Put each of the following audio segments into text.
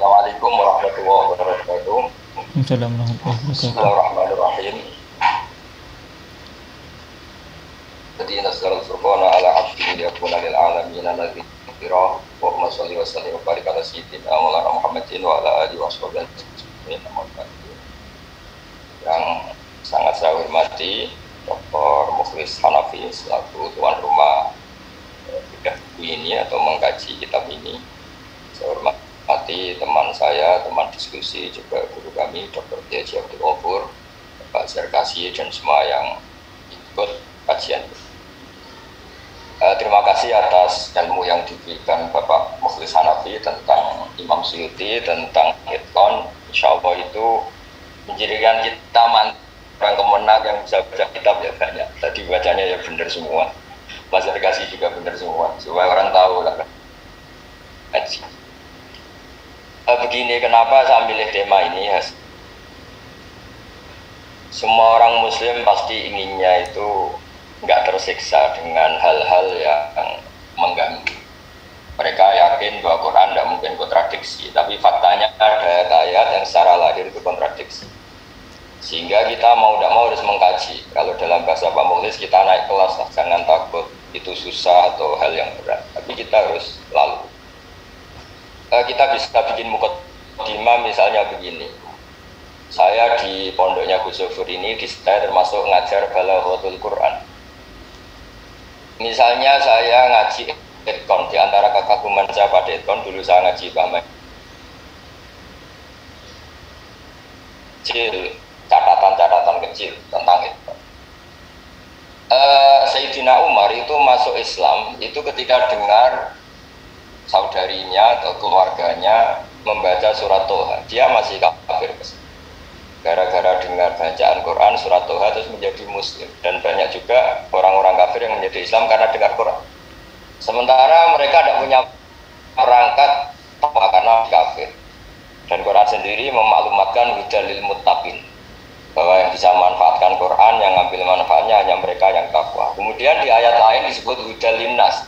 Assalamualaikum warahmatullahi wabarakatuh. Assalamualaikum warahmatullahi wabarakatuh. Bismillahirrahmanirrahim. Jadi nazzalal furqana ala 'abdihi liyakuna lil 'alamin nadhira. Allahumma shalli wa sallim wa barik ala sayyidina Maulana Muhammadin wa ala alihi washabihi ajmain. Yang sangat saya hormati Dr. Mukhlis Hanafi selaku tuan rumah bedah buku ini atau mengkaji kitab ini. Saya hormati teman saya, teman diskusi juga guru kami Dr. Haji Abdul Ghafur, Pak Zarkasi dan semua yang ikut kajian. Terima kasih atas ilmu yang diberikan Bapak Mukhlis Hanafi tentang Imam Suyuti, tentang Hitqan. Insya Allah itu menjadikan kita orang kemenang yang bisa baca kitab ya banyak. Tadi bacanya ya benar semua. Mas Zarkasi juga benar semua. Supaya orang tahu lah. Begini, kenapa saya milih tema ini? Semua orang Muslim pasti inginnya itu nggak tersiksa dengan hal-hal yang mengganggu. Mereka yakin bahwa Quran tidak mungkin kontradiksi, tapi faktanya ada ayat yang secara lahir itu kontradiksi. Sehingga kita mau tidak mau harus mengkaji. Kalau dalam bahasa Pak Mukhlis kita naik kelas lah, jangan takut itu susah atau hal yang berat, tapi kita harus lalu. Kita bisa bikin mukadimah misalnya begini. Saya di pondoknya Gus Zofur ini saya termasuk ngajar balaghatul Quran. Misalnya saya ngaji Hitqan, di antara kekaguman saya pada Hitqan dulu saya ngaji kecil, catatan-catatan kecil tentang Hitqan. Sayyidina Umar itu masuk Islam itu ketika dengar saudarinya atau keluarganya membaca surat Toha. Dia masih kafir. Gara-gara dengar bacaan Quran surat Toha terus menjadi muslim. Dan banyak juga orang-orang kafir yang menjadi Islam karena dengar Quran. Sementara mereka tidak punya perangkat karena kafir. Dan Quran sendiri memaklumatkan hudalil muttaqin, bahwa yang bisa manfaatkan Quran, yang ngambil manfaatnya hanya mereka yang takwa. Kemudian di ayat lain disebut hudalin nas.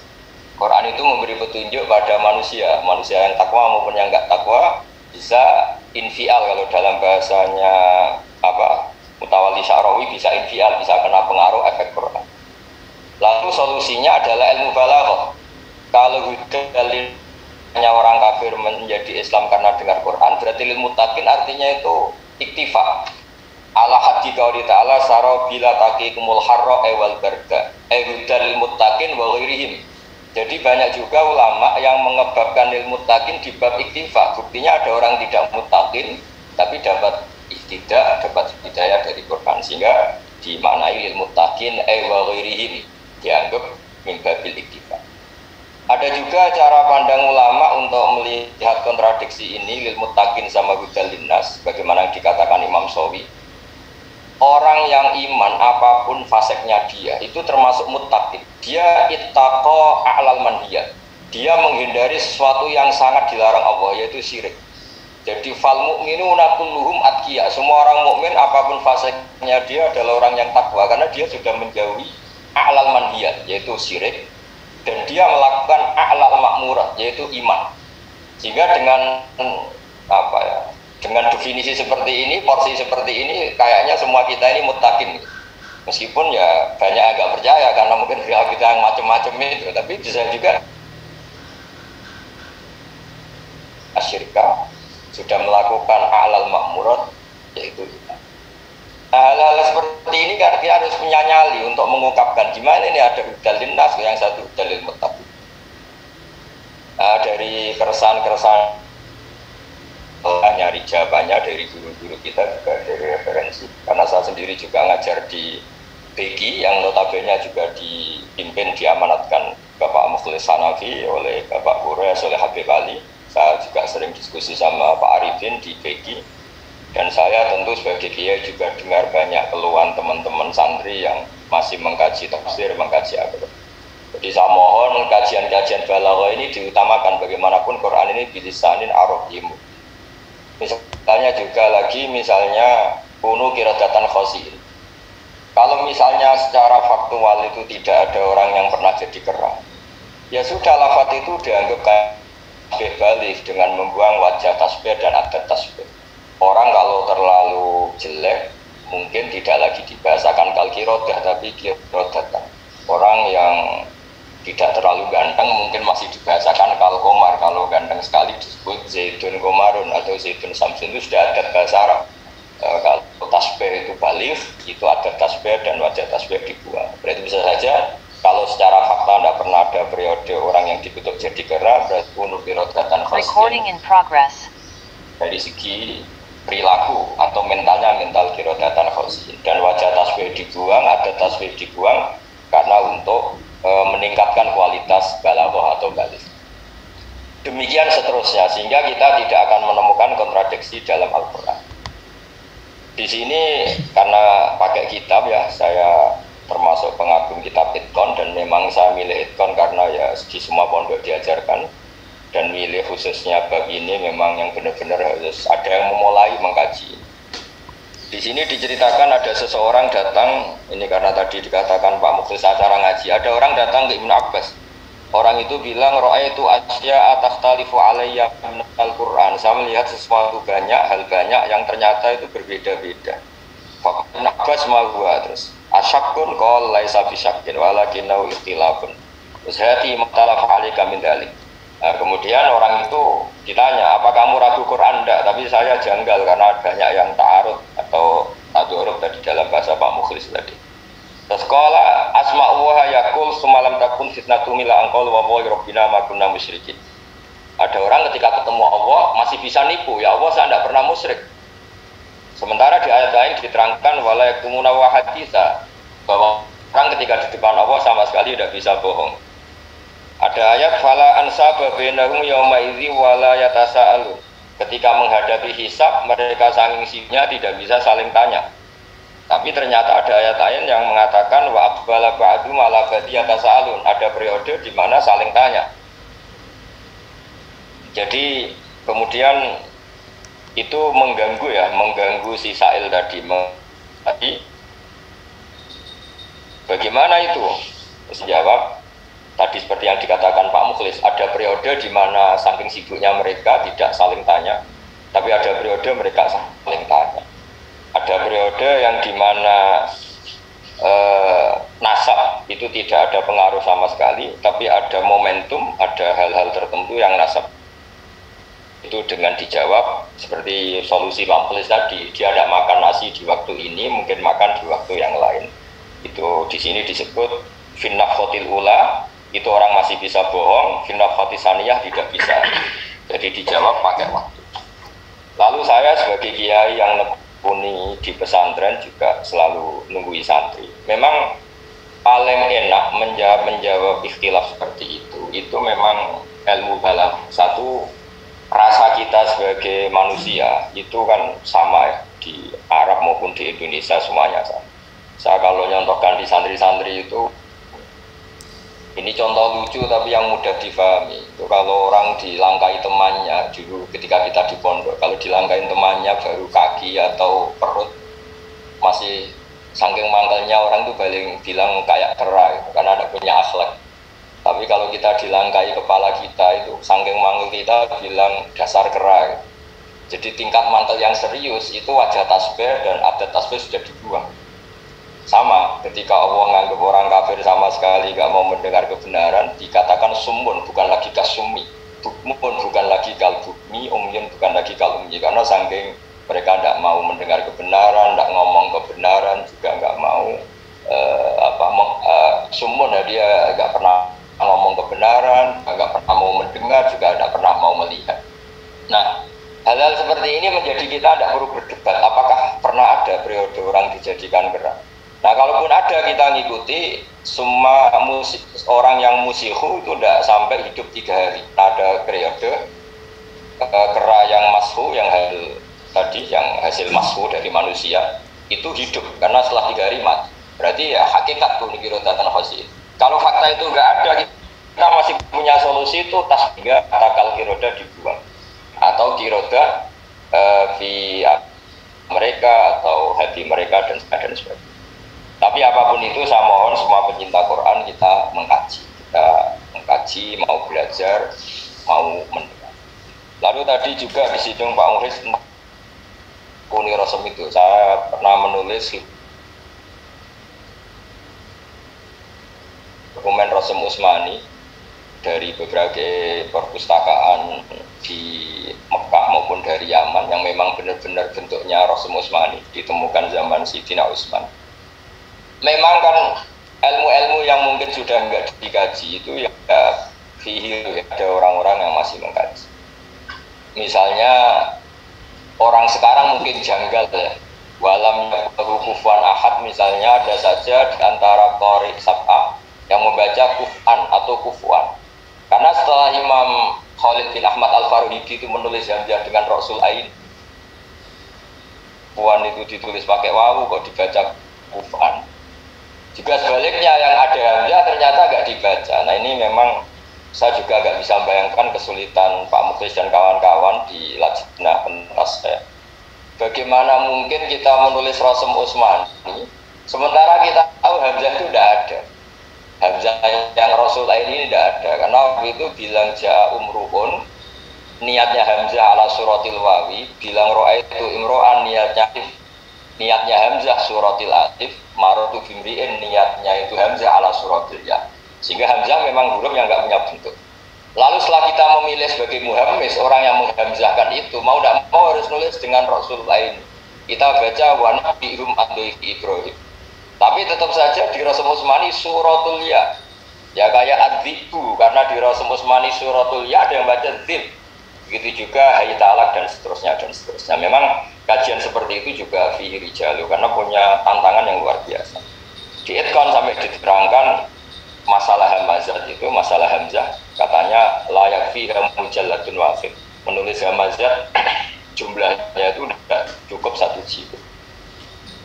Quran itu memberi petunjuk pada manusia yang takwa maupun yang enggak takwa bisa infial, kalau dalam bahasanya Mutawalli Sya'rawi bisa infial, bisa kena pengaruh efek Quran. Lalu solusinya adalah ilmu balaghah. Kalau hudalin hanya orang kafir menjadi Islam karena dengar Quran, berarti ilmu takin artinya itu iktifa. Ala haddi qauli ta'ala sara bila taqikumul harra wal barda hudal muttaqin wa ghairihim. Jadi banyak juga ulama yang mengebabkan ilmu takin di bab iktifa. Buktinya ada orang tidak muttaqin tapi dapat ihtidah, dapat hidayah dari Quran, sehingga dimaknai ilmu takin wa ghairihim, dianggap min babil iktifa. Ada juga cara pandang ulama untuk melihat kontradiksi ini ilmu takin sama hudal linnas, bagaimana yang dikatakan Imam Shawi. Orang yang iman apapun faseknya dia itu termasuk muttaqin. Dia ittaqa a'lal manhiyat. Dia menghindari sesuatu yang sangat dilarang Allah, yaitu syirik. Jadi fal mu'minuna kulluhum atqiya. Semua orang mukmin apapun faseknya dia adalah orang yang takwa karena dia sudah menjauhi a'lal manhiyat, yaitu syirik, dan dia melakukan a'lal makmurat, yaitu iman. Sehingga dengan dengan definisi seperti ini, porsi seperti ini, kayaknya semua kita ini muttaqin. Meskipun ya banyak agak percaya karena mungkin kita yang macam-macam itu, tapi bisa juga asyirka sudah melakukan a'lal makmurat, yaitu iman. Hal-hal seperti ini kan kita harus menyanyali untuk mengungkapkan gimana ini ada hudal linnas, yang satu hudalil muttaqin. Dari keresahan-keresahan nyari jawabannya dari guru-guru kita, juga dari referensi, karena saya sendiri juga ngajar di BG yang notabene juga dipimpin, diamanatkan Bapak Mukhlis Hanafi oleh Bapak Quraish, oleh Habib Ali. Saya juga sering diskusi sama Pak Arifin di BG, dan saya tentu sebagai kiai juga dengar banyak keluhan teman-teman santri yang masih mengkaji tafsir, mengkaji agama. Jadi saya mohon kajian-kajian balaghah ini diutamakan, bagaimanapun Quran ini bilisanin arabiyyin. Misalnya juga lagi, misalnya kunu qiradatan khasiin. Kalau misalnya secara faktual itu tidak ada orang yang pernah jadi kera, ya sudah, lafaz itu dianggap tasbih balik dengan membuang wajah tasbih dan adat tasbih. Orang kalau terlalu jelek mungkin tidak lagi dibahasakan kalkirodah tapi kirodatan. Orang yang tidak terlalu ganteng mungkin masih dibahasakan kalkomar. Kalau ganteng sekali disebut Zaidun Komarun atau Zaidun Samsun, itu sudah adat bahasa Arab. Kalau tasbih itu balik, itu adat tasbih dan wajah tasbih dibuang. Berarti bisa saja kalau secara fakta tidak pernah ada periode orang yang dikutuk jadi kera, berarti unuk kirodatan khasiyah. Dari segi perilaku atau mentalnya mental kirodatan khasiyah. Dan wajah tasbih dibuang, adat tasbih dibuang karena untuk meningkatkan kualitas balaghah atau balik. Demikian seterusnya, sehingga kita tidak akan menemukan kontradiksi dalam Al-Quran. Di sini karena pakai kitab ya, saya termasuk pengagum kitab Itqon dan memang saya milih Itqon karena ya di semua pondok diajarkan, dan milih khususnya bab ini memang yang benar-benar harus ada yang memulai mengkaji. Di sini diceritakan ada seseorang datang, ini karena tadi dikatakan Pak Mukhlis acara ngaji, ada orang datang ke Ibnu Abbas. Orang itu bilang, ra'aitu asya takhtalifu alayya minal Qur'an. Saya melihat sesuatu banyak, hal banyak yang ternyata itu berbeda-beda. Ibnu Abbas mahua terus. Asyakkun qala laisa bisyakin walakinnahu ikhtilafun. Terus hati mukhtalaf alika min dzalik. Nah, kemudian orang itu ditanya, apa kamu ragu Quran? Enggak, tapi saya janggal karena banyak yang ta'arud atau ta'durub tadi dalam bahasa Pak Mukhlis tadi. Terus qala asma'u wa yaqul sumalam takun fitnatu mila anqal wa rabbina ma kunna musyrikin. Ada orang ketika ketemu Allah masih bisa nipu, ya Allah saya tidak pernah musyrik. Sementara di ayat lain diterangkan wala yakumuna wa haditsa, bahwa orang ketika di depan Allah sama sekali tidak bisa bohong. Ada ayat fala ansaba bainahum yauma idzi wala yatasaalu. Ketika menghadapi hisab mereka saking sibuknya tidak bisa saling tanya. Tapi ternyata ada ayat lain yang mengatakan wa aqbala ba'du ala ba'di yatasaalun. Ada periode di mana saling tanya. Jadi kemudian itu mengganggu ya, mengganggu si Sa'il tadi. Bagaimana itu? Terus jawab tadi seperti yang dikatakan Pak Mukhlis, ada periode di mana saking sibuknya mereka tidak saling tanya, tapi ada periode mereka saling tanya. Ada periode yang di mana nasab itu tidak ada pengaruh sama sekali, tapi ada momentum, ada hal-hal tertentu yang nasab itu dengan dijawab seperti solusi Pak Mukhlis tadi, dia tidak makan nasi di waktu ini, mungkin makan di waktu yang lain. Itu di sini disebut finnafkhotil ula, itu orang masih bisa bohong, finnafkhoti saniyah tidak bisa. Jadi dijawab pakai waktu. Lalu saya sebagai kiai yang nekuni di pesantren juga selalu nunggui santri. Memang paling enak menjawab ikhtilaf seperti itu memang ilmu balaghah. Satu, rasa kita sebagai manusia itu kan sama ya, di Arab maupun di Indonesia semuanya sama. Saya kalau nyontohkan di santri-santri itu, ini contoh lucu tapi yang mudah difahami. Itu kalau orang dilangkai temannya dulu ketika kita di pondok, kalau dilangkain temannya baru kaki atau perut, masih saking mangkelnya orang tuh paling bilang kayak kera gitu, karena ada punya akhlak. Tapi kalau kita dilangkai kepala kita itu saking mangkel kita bilang dasar kera gitu. Jadi tingkat mangkel yang serius itu wajah tasbih dan adat tasbih sudah dibuang. Sama ketika Allah menganggap orang kafir sama sekali gak mau mendengar kebenaran, dikatakan sumun, bukan lagi kasumi, bukmun bukan lagi kalbukmi, umyun bukan lagi kalumyi, karena saking mereka tidak mau mendengar kebenaran, tidak ngomong kebenaran, juga nggak mau sumun, dia nggak pernah ngomong kebenaran, nggak pernah mau mendengar, juga tidak pernah mau melihat. Nah, hal-hal seperti ini menjadi kita tidak perlu berdebat apakah pernah ada periode orang dijadikan kera. Nah, kalaupun ada, kita ngikuti semua orang yang musihu itu tidak sampai hidup 3 hari. Ada periode kera yang mashu, yang tadi yang hasil mashu dari manusia itu hidup karena setelah 3 hari mati. Berarti ya hakikat tuh kirodatan khasiyah. Kalau fakta itu nggak ada, kita masih punya solusi itu tasbih akal kiroda dibuang atau kiroda fi mereka atau hati mereka dan sebagainya. Tapi apapun itu saya mohon semua pencinta Quran kita mengkaji, mau belajar, mau mendengar. Lalu tadi juga disinggung Pak Muhriz Kuni Rosem itu, saya pernah menulis dokumen Rosem Usmani dari berbagai perpustakaan di Mekah maupun dari Yaman yang memang benar-benar bentuknya Rosem Usmani ditemukan zaman Sidina Utsman. Memang kan ilmu-ilmu yang mungkin sudah enggak dikaji itu ya ada orang-orang yang masih mengkaji. Misalnya orang sekarang mungkin janggal ya, walam kufuwan ahad misalnya ada saja di antara qari sab'ah yang membaca kuf'an atau kufuan. Karena setelah Imam Khalid bin Ahmad Al-Farihidi itu menulis hamzah dengan Rasul Ain, kufuan itu ditulis pakai wawu kok dibaca kuf'an. Juga sebaliknya yang ada hamzah ternyata nggak dibaca. Nah ini memang saya juga nggak bisa bayangkan kesulitan Pak Mukhlis dan kawan-kawan di Lajnah pentas saya. Bagaimana mungkin kita menulis Rosem Usmani sementara kita tahu hamzah itu tidak ada. Hamzah yang Rasul ini tidak ada karena waktu itu bilang ja umruun, niatnya hamzah ala suratil wawi, bilang ro'aitu imro'an niatnya hamzah suratil atif, marotu bimri'in niatnya itu hamzah ala suratil ya. Sehingga hamzah memang huruf yang nggak punya bentuk. Lalu setelah kita memilih sebagai muhammis, orang yang menghamzahkan itu mau tidak mau harus nulis dengan Rasul lain. Kita baca wa nabihum ad-dhaif Ibrahim. Tapi tetap saja di Rosem Usmani suratul ya. Ya kayak ad-dhibu, karena di Rosem Usmani suratul ya ada yang baca dzib. Begitu juga hayy talak dan seterusnya dan seterusnya. Memang kajian seperti itu juga fihi rijalu karena punya tantangan yang luar biasa. Di Itqan sampai diterangkan masalah hamzah itu, masalah hamzah katanya layak fi mujalladun wafid. Menulis hamzah jumlahnya itu tidak cukup 1 jilid.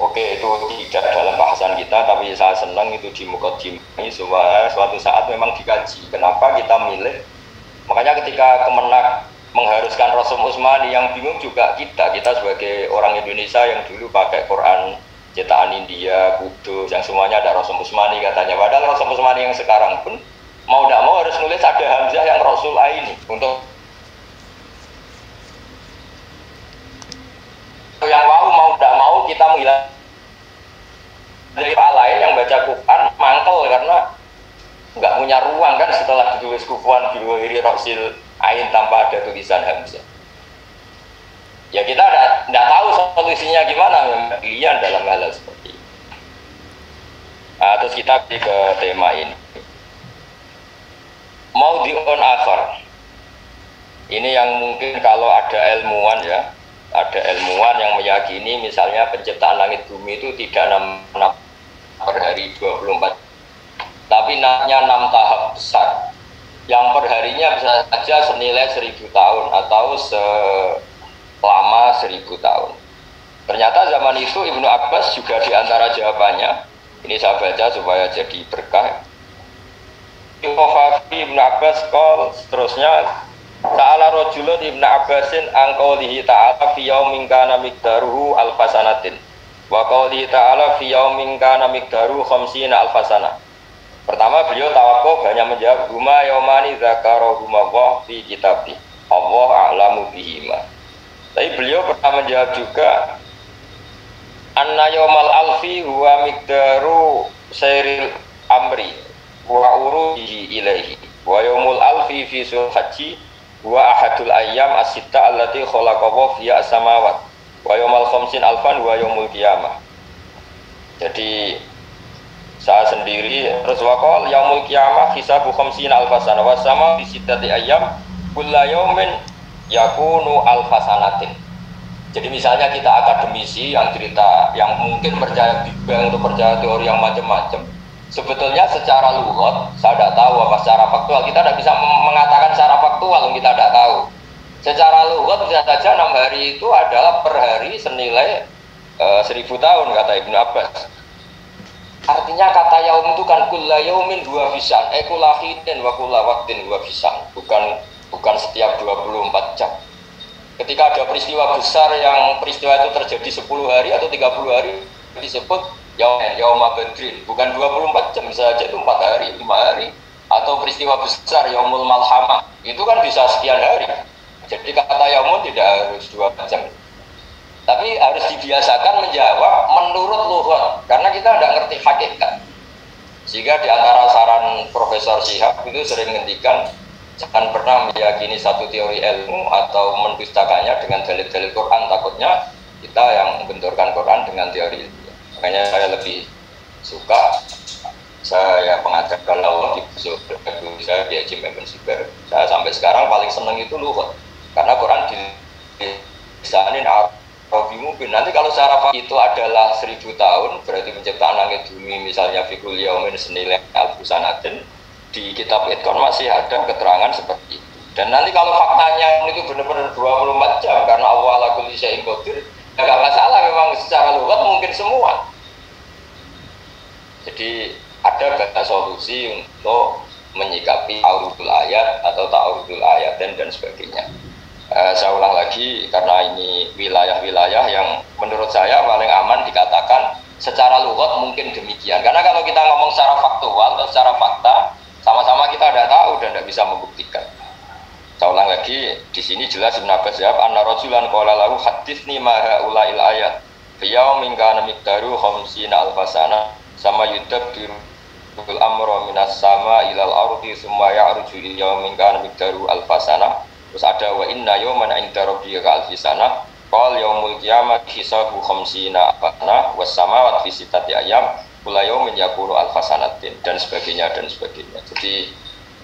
Oke, itu tidak dalam bahasan kita, tapi saya senang itu di muqaddimah supaya suatu saat memang dikaji. Kenapa kita milih? Makanya ketika Kemenak mengharuskan Rosem Usmani, yang bingung juga kita sebagai orang Indonesia yang dulu pakai Quran cetakan India, Kudus, yang semuanya ada Rosem Usmani katanya. Padahal Rosem Usmani yang sekarang pun mau tidak mau harus nulis ada hamzah yang Rasul ini untuk yang mau tidak mau kita menghilang dari Pak lain yang baca Quran mangkel karena nggak punya ruang kan setelah ditulis kufuan biwiri Rasul Ain tanpa ada tulisan hamzah. Ya kita tidak tahu solusinya gimana, memang pilihan dalam hal seperti ini. Nah, terus kita ke tema ini. Mau dion akhar. Ini yang mungkin kalau ada ilmuwan ya, ada ilmuwan yang meyakini misalnya penciptaan langit bumi itu tidak 6 per hari 24, tapi naiknya 6 tahap besar. Yang perharinya bisa saja senilai 1000 tahun atau selama 1000 tahun. Ternyata zaman itu Ibnu Abbas juga diantara jawabannya, ini saya baca supaya jadi berkah. Ibnu Abbas qol seterusnya Ta'ala rajulun Ibnu Abbasin an qaulihi ta'ala fi yaumin kana miqdaruhu alfasanatin wa qaulihi ta'ala fi yaumin kana miqdaruhu khamsina alfasana. Pertama beliau tawakuf hanya menjawab huma yaumani zakarahuma wa fi kitabih Allah a'lamu bihima. Tapi beliau pernah menjawab juga anna yaumal alfi huwa miqdaru sairil amri wa urujihi ilaihi wa yaumul alfi fi sul haji wa ahadul ayyam as-sitta allati khalaqahu fi as-samawat wa yaumal khamsin alfan wa yaumul qiyamah. Jadi saya sendiri terus waqal yaumul qiyamah hisabu khamsin alfasana wa sama fi sittati ayyam kullu yaumin yakunu alfasanatin. Jadi misalnya kita akademisi yang cerita yang mungkin percaya Big Bang atau percaya teori yang macam-macam, sebetulnya secara lughat saya tidak tahu apa secara faktual, kita tidak bisa mengatakan secara faktual, kita tidak tahu. Secara lughat bisa saja 6 hari itu adalah per hari senilai 1000 tahun kata Ibnu Abbas. Artinya kata yaum itu kan kulla yaumin huwa fisan, kulla hinin wa kulla waqtin huwa fisan, bukan setiap 24 jam. Ketika ada peristiwa besar yang peristiwa itu terjadi 10 hari atau 30 hari disebut Yauma Badrin, bukan 24 jam saja, itu 4 hari, 5 hari. Atau peristiwa besar Yaumul Malhamah, itu kan bisa sekian hari. Jadi kata yaumun tidak harus 2 jam. Tapi harus dibiasakan menjawab menurut lughah, karena kita tidak ngerti hakikat. Sehingga di antara saran Profesor Syihab itu sering ngendikan jangan pernah meyakini satu teori ilmu atau mendustakannya dengan dalil-dalil Quran, takutnya kita yang membenturkan Quran dengan teori ilmu. Makanya saya lebih suka saya pengajarkan Allah di buku saya di Haji Ibn Sibar. Saya sampai sekarang paling seneng itu lughah, karena Quran dilisanin Arabimu bin. Nanti kalau secara itu adalah 1000 tahun, berarti penciptaan langit bumi misalnya fikul yaumin senilai al-busanatin, di kitab Itkon masih ada keterangan seperti itu. Dan nanti kalau faktanya itu benar-benar 24 jam karena Allah ala kulli syai'in qadir, ya gak masalah, memang secara lugat mungkin semua. Jadi ada banyak solusi untuk menyikapi ta'arudul ayat atau ta'arudul ayatin dan sebagainya. Saya ulang lagi karena ini wilayah-wilayah yang menurut saya paling aman dikatakan secara lugat mungkin demikian. Karena kalau kita ngomong secara faktual atau secara fakta, sama-sama kita tidak tahu dan tidak bisa membuktikan. Saya ulang lagi, di sini jelas Ibn Abbas jawab, anna rajulan qala lahu hadithni ma haula'il ayat. Beliau mingkana miqdaru khamsina alfasana sama yudabbiru amra minas sama ilal ardi summa ya'ruju ila yaumin kana miqdaru alfasana. Terus ada wa inna yawman 'inda rabbika alfisana. Qal yaumul qiyamah hisabu khamsina abana was samawati fi sittati ayyam. Kula yaumin yakunu alfasanatin dan sebagainya dan sebagainya. Jadi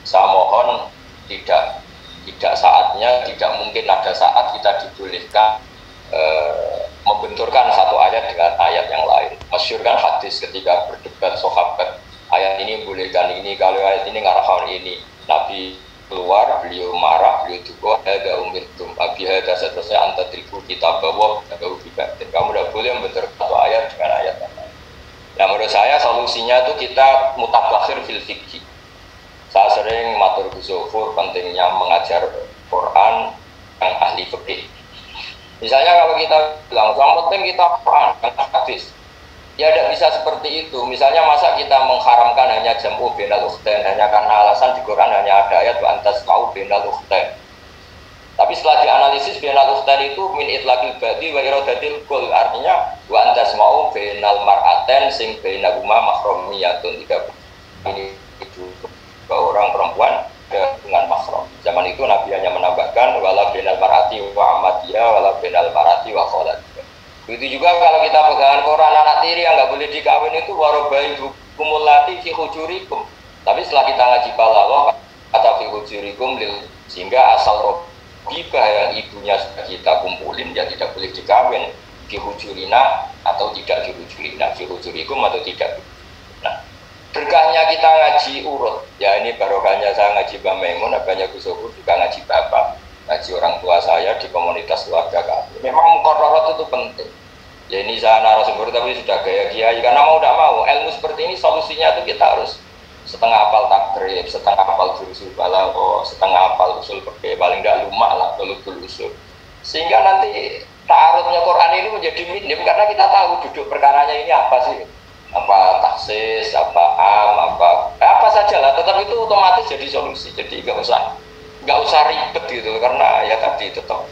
saya mohon tidak saatnya, tidak mungkin ada saat kita dibolehkan membenturkan satu ayat dengan ayat yang lain. Masyhur kan hadis ketika berdebat sahabat, ayat ini bolehkan ini, kalau ayat ini ngarahkan ini. Nabi keluar, beliau marah, beliau juga ada umirtum abi hada seterusnya antatriku kita bawa agak ubibatin. Kamu tidak boleh membenturkan satu ayat dengan ayat yang lain. Nah, menurut saya solusinya itu kita mutabakhir fil fikih. Saya sering matur Ghuzofur pentingnya mengajar Quran yang ahli fikih. Misalnya kalau kita bilang yang penting kita Quran, yang hadis, ya tidak bisa seperti itu. Misalnya masa kita mengharamkan hanya jam'u bainal ukhtain hanya karena alasan di Quran hanya ada ayat wa antas mau bainal ukhtain. Tapi setelah dianalisis bainal ukhtain itu min itlaqil badi wa iradatil kul, artinya wa antas mau bainal mar'aten sing bainahuma mahramiyatun, tidak ini itu orang perempuan dengan mahram. Zaman itu Nabi hanya menambahkan wala bainal mar'ati wa amatiha wala bainal mar'ati wa khalatiha. Begitu juga kalau kita pegangan Quran anak tiri yang nggak boleh dikawin itu warobai kumulati fi hujurikum. Tapi setelah kita ngaji balawah kata fi hujurikum lil, sehingga asal robbika yang ibunya sudah kita kumpulin ya tidak boleh dikawin fi hujurina atau tidak fi hujurina, fi hujurikum atau tidak. Nah, berkahnya kita ngaji urut. Ya ini barokahnya saya ngaji Mbak Maimun, banyak Ghuzofur juga ngaji Bapak, ngaji orang tua saya di komunitas keluarga kami. Memang muqarrarat itu penting. Ya ini saya narasumber tapi sudah gaya kiai, karena mau tidak mau ilmu seperti ini solusinya itu kita harus setengah hafal takrib, setengah hafal jurusul balaghah, setengah hafal usul fikih, paling tidak lumak lah ulul usul. Sehingga nanti ta'arudnya Quran ini menjadi minim karena kita tahu duduk perkaranya ini apa sih? Apa taksis, apa apa saja lah, tetap itu otomatis jadi solusi. Jadi nggak usah ribet gitu, karena ya tadi tetap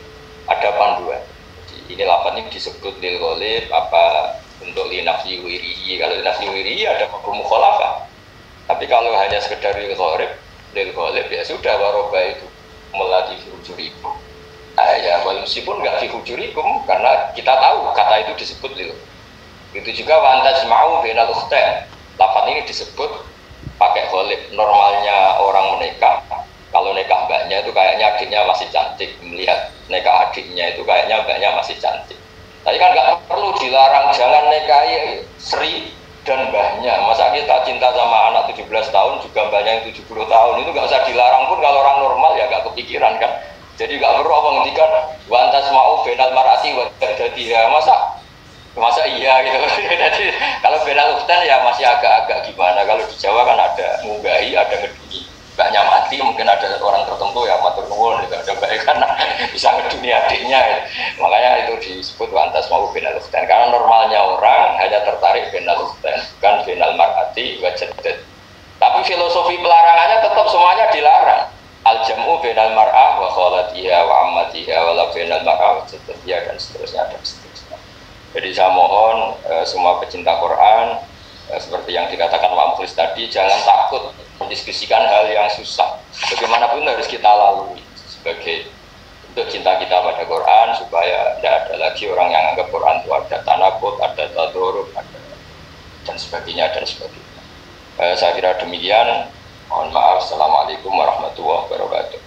ada panduan. Jadi ini lafaz ini disebut lil ghalib apa untuk linafsi wirihi. Kalau linafsi wirihi ada hukum mukhalafah. Tapi kalau hanya sekedar lil ghalib ya sudah waroba itu melati fi hujurikum. Ya walaupun nggak fi hujurikum karena kita tahu kata itu disebut lil. Itu juga wantas mau bainal ukhtain. Lafaz ini disebut pakai ghalib. Normalnya orang menikah, kalau nikah mbaknya itu kayaknya adiknya masih cantik, melihat nikah adiknya itu kayaknya mbaknya masih cantik. Tapi kan nggak perlu dilarang, jangan nikahi Sri dan mbahnya. Masa kita cinta sama anak 17 tahun juga mbahnya yang 70 tahun, itu nggak usah dilarang pun kalau orang normal ya nggak kepikiran kan. Jadi nggak perlu apa ngendikan wantas mau bainal mar'ati wa jadatiha. Masa iya gitu. Jadi kalau bainal ukhtain ya masih agak-agak gimana. Kalau di Jawa kan ada munggahi, ada ngeduni. Mbaknya mati, mungkin ada orang tertentu ya matur nuwun, itu ada baik karena bisa ngeduni adiknya ya. Makanya itu disebut wantas mau bainal ukhtain, karena normalnya orang hanya tertarik bainal ukhtain, bukan bainal mar'ati wa jaddat. Tapi filosofi pelarangannya tetap semuanya dilarang. Al jam'u bainal mar'ah wa khalatiha wa ammatiha bainal mar'a wa ya dan seterusnya dan seterusnya. Jadi saya mohon semua pecinta Quran seperti yang dikatakan Pak Mukhlis tadi, jangan takut mendiskusikan hal yang susah. Bagaimanapun harus kita lalui sebagai untuk cinta kita pada Quran, supaya tidak ada lagi orang yang anggap Quran itu ada tanakut, ada tadurub, ada dan sebagainya dan sebagainya. Saya kira demikian. Mohon maaf. Assalamualaikum warahmatullahi wabarakatuh.